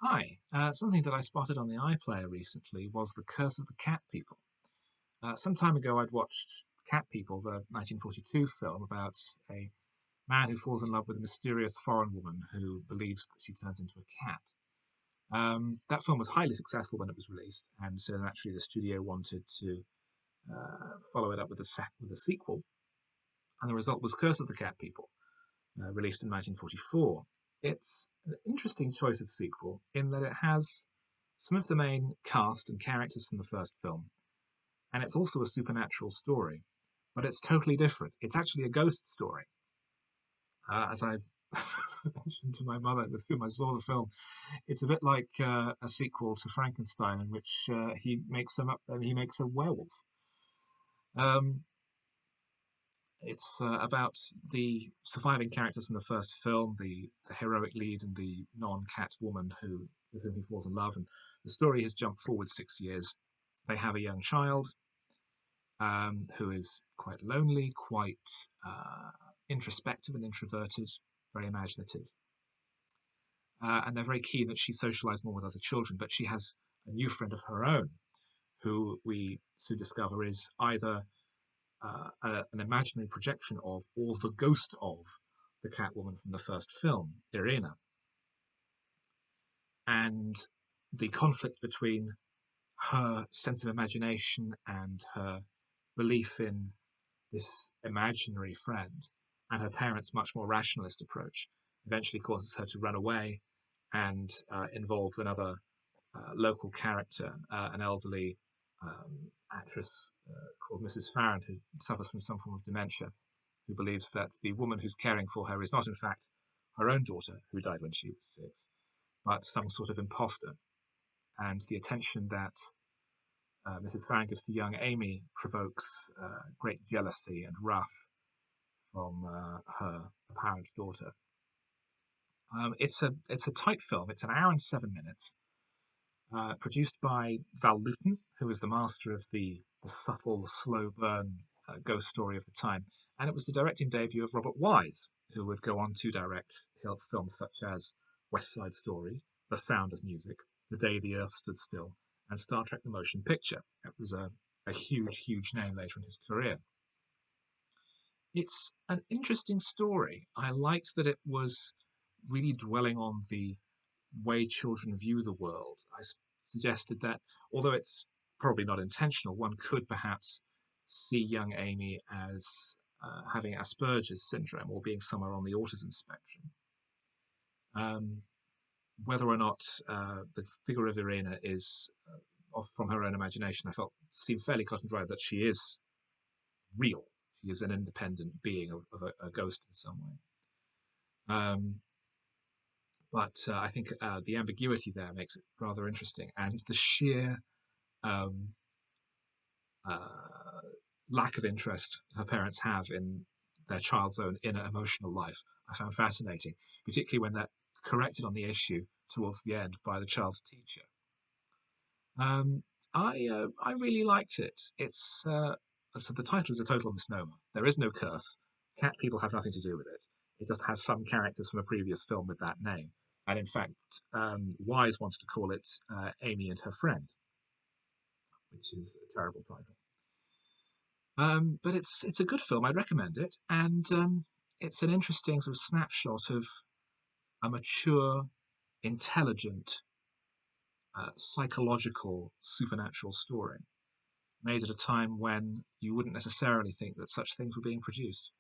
Hi. Something that I spotted on the iPlayer recently was The Curse of the Cat People. Some time ago, I'd watched Cat People, the 1942 film about a man who falls in love with a mysterious foreign woman who believes that she turns into a cat. That film was highly successful when it was released, and so naturally the studio wanted to follow it up with a sequel, and the result was Curse of the Cat People, released in 1944. It's an interesting choice of sequel in that it has some of the main cast and characters from the first film, and it's also a supernatural story, but it's totally different. It's actually a ghost story. As I mentioned to my mother with whom I saw the film, it's a bit like a sequel to Frankenstein, in which he makes him up and he makes a werewolf. Um, it's about the surviving characters from the first film, the heroic lead and the non-cat woman with whom he falls in love. And the story has jumped forward 6 years. They have a young child who is quite lonely, quite introspective and introverted, very imaginative. And they're very keen that she socialise more with other children, but she has a new friend of her own, who we soon discover is either an imaginary projection of, or the ghost of, the Catwoman from the first film, Irina. And the conflict between her sense of imagination and her belief in this imaginary friend and her parents' much more rationalist approach eventually causes her to run away and involves another local character, an elderly actress called Mrs. Farron, who suffers from some form of dementia, who believes that the woman who's caring for her is not, in fact, her own daughter, who died when she was 6, but some sort of imposter. And the attention that Mrs. Farron gives to young Amy provokes great jealousy and wrath from her apparent daughter. It's a tight film. It's an hour and 7 minutes. Produced by Val Lewton, who was the master of the subtle, slow burn ghost story of the time, and it was the directing debut of Robert Wise, who would go on to direct films such as West Side Story, The Sound of Music, The Day the Earth Stood Still, and Star Trek: The Motion Picture. It was a huge, huge name later in his career. It's an interesting story. I liked that it was really dwelling on the way children view the world. I suggested that, although it's probably not intentional, one could perhaps see young Amy as having Asperger's syndrome or being somewhere on the autism spectrum. Whether or not the figure of Irina is from her own imagination, I felt seemed fairly cut and dry that she is real. She is an independent being of a ghost in some way. But I think the ambiguity there makes it rather interesting, and the sheer lack of interest her parents have in their child's own inner emotional life, I found fascinating, particularly when they're corrected on the issue towards the end by the child's teacher. I really liked it. It's so the title is a total misnomer. There is no curse. Cat people have nothing to do with it. It just has some characters from a previous film with that name. And in fact, Wise wanted to call it Amy and Her Friend, which is a terrible title. But it's a good film. I recommend it, and it's an interesting sort of snapshot of a mature, intelligent, psychological, supernatural story made at a time when you wouldn't necessarily think that such things were being produced.